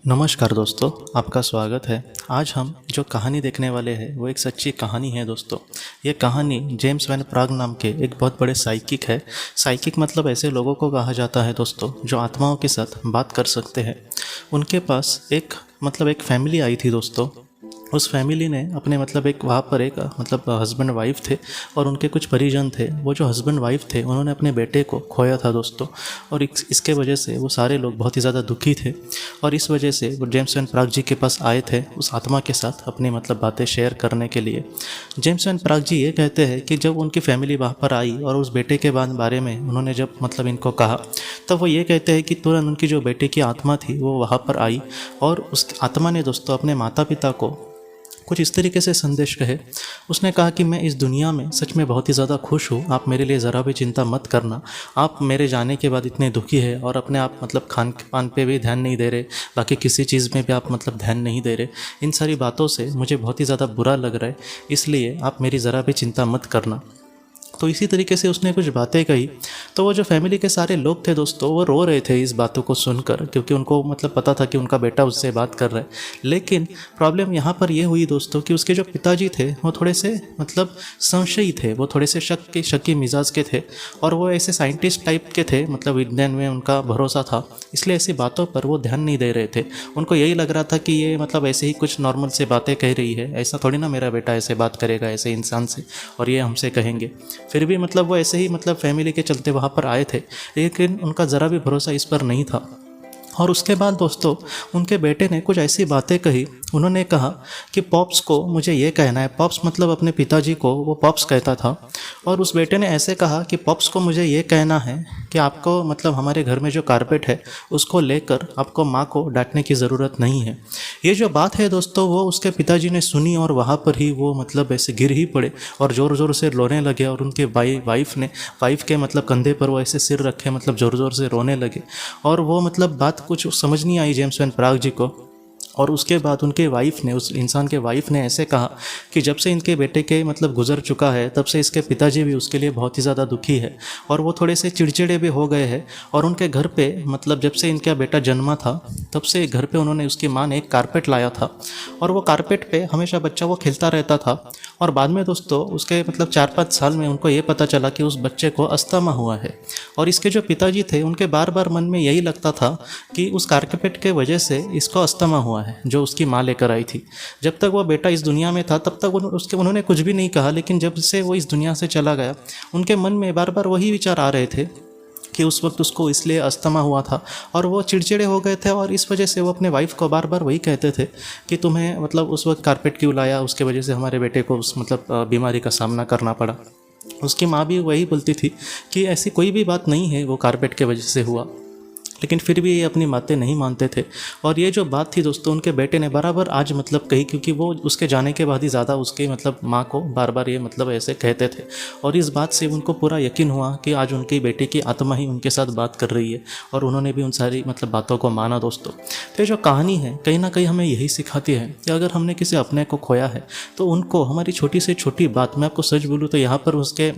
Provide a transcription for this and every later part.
नमस्कार दोस्तों, आपका स्वागत है। आज हम जो कहानी देखने वाले हैं वो एक सच्ची कहानी है दोस्तों। ये कहानी जेम्स वैन प्राग नाम के एक बहुत बड़े साइकिक है। साइकिक मतलब ऐसे लोगों को कहा जाता है दोस्तों जो आत्माओं के साथ बात कर सकते हैं। उनके पास एक फैमिली आई थी दोस्तों। उस फैमिली ने अपने एक वहाँ पर एक हस्बैंड वाइफ थे और उनके कुछ परिजन थे। वो जो हस्बैंड वाइफ थे उन्होंने अपने बेटे को खोया था दोस्तों। और इसके वजह से वो सारे लोग बहुत ही ज़्यादा दुखी थे। और इस वजह से वो जेम्स वैन प्राग जी के पास आए थे उस आत्मा के साथ अपनी बातें शेयर करने के लिए। जेम्स वैन प्राग जी ये कहते हैं कि जब उनकी फैमिली वहाँ पर आई और उस बेटे के बारे में उन्होंने जब इनको कहा, तब वो ये कहते हैं कि तुरंत उनकी जो बेटे की आत्मा थी वो वहाँ पर आई। और उस आत्मा ने दोस्तों अपने माता पिता को कुछ इस तरीके से संदेश कहे। उसने कहा कि मैं इस दुनिया में सच में बहुत ही ज़्यादा खुश हूँ, आप मेरे लिए ज़रा भी चिंता मत करना। आप मेरे जाने के बाद इतने दुखी है और अपने आप खान पान पे भी ध्यान नहीं दे रहे, बाकी किसी चीज़ में भी आप ध्यान नहीं दे रहे। इन सारी बातों से मुझे बहुत ही ज़्यादा बुरा लग रहा है, इसलिए आप मेरी ज़रा भी चिंता मत करना। तो इसी तरीके से उसने कुछ बातें कही। तो वो जो फैमिली के सारे लोग थे दोस्तों वो रो रहे थे इस बातों को सुनकर, क्योंकि उनको पता था कि उनका बेटा उससे बात कर रहा है। लेकिन प्रॉब्लम यहाँ पर ये हुई दोस्तों कि उसके जो पिताजी थे वो थोड़े से संशयी थे, वो थोड़े से शक्की मिजाज के थे। और वो ऐसे साइंटिस्ट टाइप के थे, विज्ञान में उनका भरोसा था, इसलिए ऐसी बातों पर वो ध्यान नहीं दे रहे थे। उनको यही लग रहा था कि ये ऐसे ही कुछ नॉर्मल से बातें कह रही है, ऐसा थोड़ी ना मेरा बेटा ऐसे बात करेगा ऐसे इंसान से और ये हमसे कहेंगे। फिर भी वो ऐसे ही फैमिली के चलते वहाँ पर आए थे, लेकिन उनका ज़रा भी भरोसा इस पर नहीं था। और उसके बाद दोस्तों उनके बेटे ने कुछ ऐसी बातें कही। उन्होंने कहा कि पॉप्स को मुझे ये कहना है। पॉप्स अपने पिताजी को वो पॉप्स कहता था। और उस बेटे ने ऐसे कहा कि पॉप्स को मुझे ये कहना है कि आपको हमारे घर में जो कारपेट है उसको लेकर आपको माँ को डांटने की ज़रूरत नहीं है। ये जो बात है दोस्तों वो उसके पिताजी ने सुनी और वहाँ पर ही वो ऐसे गिर ही पड़े और ज़ोर ज़ोर से रोने लगे। और उनके वाइफ के कंधे पर वो ऐसे सिर रखे ज़ोर ज़ोर से रोने लगे। और वो बात कुछ समझ नहीं आई जेम्स वैन प्राग जी को। और उसके बाद उनके वाइफ ने, उस इंसान के वाइफ ने ऐसे कहा कि जब से इनके बेटे के गुजर चुका है तब से इसके पिताजी भी उसके लिए बहुत ही ज़्यादा दुखी है और वो थोड़े से चिड़चिड़े भी हो गए हैं। और उनके घर पे जब से इनका बेटा जन्मा था तब से घर पे उन्होंने, उसकी माँ ने एक कारपेट लाया था और वो कारपेट पे हमेशा बच्चा वो खेलता रहता था। और बाद में दोस्तों उसके 4-5 साल में उनको ये पता चला कि उस बच्चे को अस्थमा हुआ है। और इसके जो पिताजी थे उनके बार बार मन में यही लगता था कि उस कारपेट के वजह से इसको अस्थमा हुआ है जो उसकी माँ लेकर आई थी। जब तक वो बेटा इस दुनिया में था तब तक उन्होंने कुछ भी नहीं कहा, लेकिन जब से वो इस दुनिया से चला गया उनके मन में बार बार वही विचार आ रहे थे कि उस वक्त उसको इसलिए अस्थमा हुआ था। और वो चिड़चिड़े हो गए थे और इस वजह से वो अपने वाइफ को बार बार वही कहते थे कि तुम्हें उस वक्त कारपेट क्यों लाया, उसके वजह से हमारे बेटे को उस बीमारी का सामना करना पड़ा। उसकी माँ भी वही बोलती थी कि ऐसी कोई भी बात नहीं है, वो कारपेट के वजह से हुआ। लेकिन फिर भी ये अपनी बातें नहीं मानते थे। और ये जो बात थी दोस्तों उनके बेटे ने बराबर आज कही, क्योंकि वो उसके जाने के बाद ही ज़्यादा उसके माँ को बार बार ये ऐसे कहते थे। और इस बात से उनको पूरा यकीन हुआ कि आज उनकी बेटी की आत्मा ही उनके साथ बात कर रही है और उन्होंने भी उन सारी बातों को माना दोस्तों। तो ये जो कहानी है कहीं ना कहीं हमें यही सिखाती है कि अगर हमने किसी अपने को खोया है तो उनको हमारी छोटी से छोटी बात, मैं आपको सच बोलूँ तो यहाँ पर उसके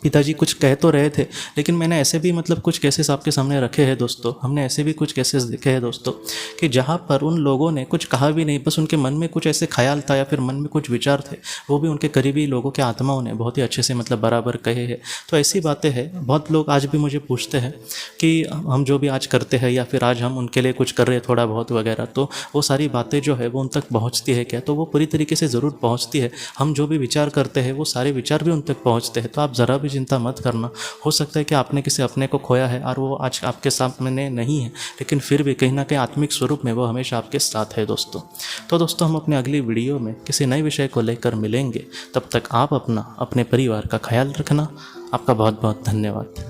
पिताजी कुछ कह तो रहे थे, लेकिन मैंने ऐसे भी कुछ केसेस आपके सामने रखे हैं दोस्तों। हमने ऐसे भी कुछ केसेस देखे हैं दोस्तों कि जहाँ पर उन लोगों ने कुछ कहा भी नहीं, बस उनके मन में कुछ ऐसे ख्याल था या फिर मन में कुछ विचार थे, वो भी उनके करीबी लोगों के आत्माओं ने बहुत ही अच्छे से बराबर कहे हैं। तो ऐसी बातें हैं। बहुत लोग आज भी मुझे पूछते हैं कि हम जो भी आज करते हैं या फिर आज हम उनके लिए कुछ कर रहे हैं थोड़ा बहुत वगैरह, तो वो सारी बातें जो है वो उन तक पहुँचती है क्या? तो वो पूरी तरीके से ज़रूर पहुँचती है। हम जो भी विचार करते हैं वो सारे विचार भी उन तक पहुँचते हैं। तो आप ज़रा चिंता मत करना। हो सकता है कि आपने किसी अपने को खोया है और वो आज आपके सामने नहीं है, लेकिन फिर भी कहीं ना कहीं आत्मिक स्वरूप में वो हमेशा आपके साथ है दोस्तों। तो दोस्तों हम अपने अगली वीडियो में किसी नए विषय को लेकर मिलेंगे। तब तक आप अपने परिवार का ख्याल रखना। आपका बहुत बहुत धन्यवाद।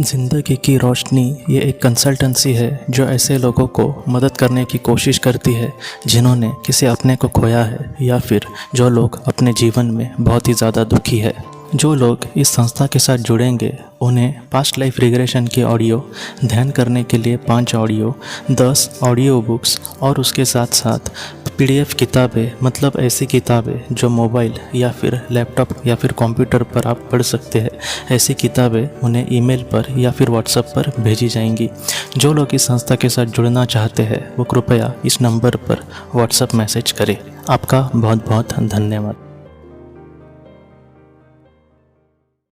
ज़िंदगी की रोशनी ये एक कंसल्टेंसी है जो ऐसे लोगों को मदद करने की कोशिश करती है जिन्होंने किसी अपने को खोया है या फिर जो लोग अपने जीवन में बहुत ही ज़्यादा दुखी है। जो लोग इस संस्था के साथ जुड़ेंगे उन्हें पास्ट लाइफ रिग्रेशन की ऑडियो, ध्यान करने के लिए 5 ऑडियो, 10 ऑडियो बुक्स और उसके साथ साथ पीडीएफ किताबें मतलब ऐसी किताबें जो मोबाइल या फिर लैपटॉप या फिर कंप्यूटर पर आप पढ़ सकते हैं। ऐसी किताबें उन्हें ईमेल पर या फिर व्हाट्सएप पर भेजी जाएंगी। जो लोग इस संस्था के साथ जुड़ना चाहते हैं वो कृपया इस नंबर पर व्हाट्सएप मैसेज करें। आपका बहुत बहुत धन्यवाद।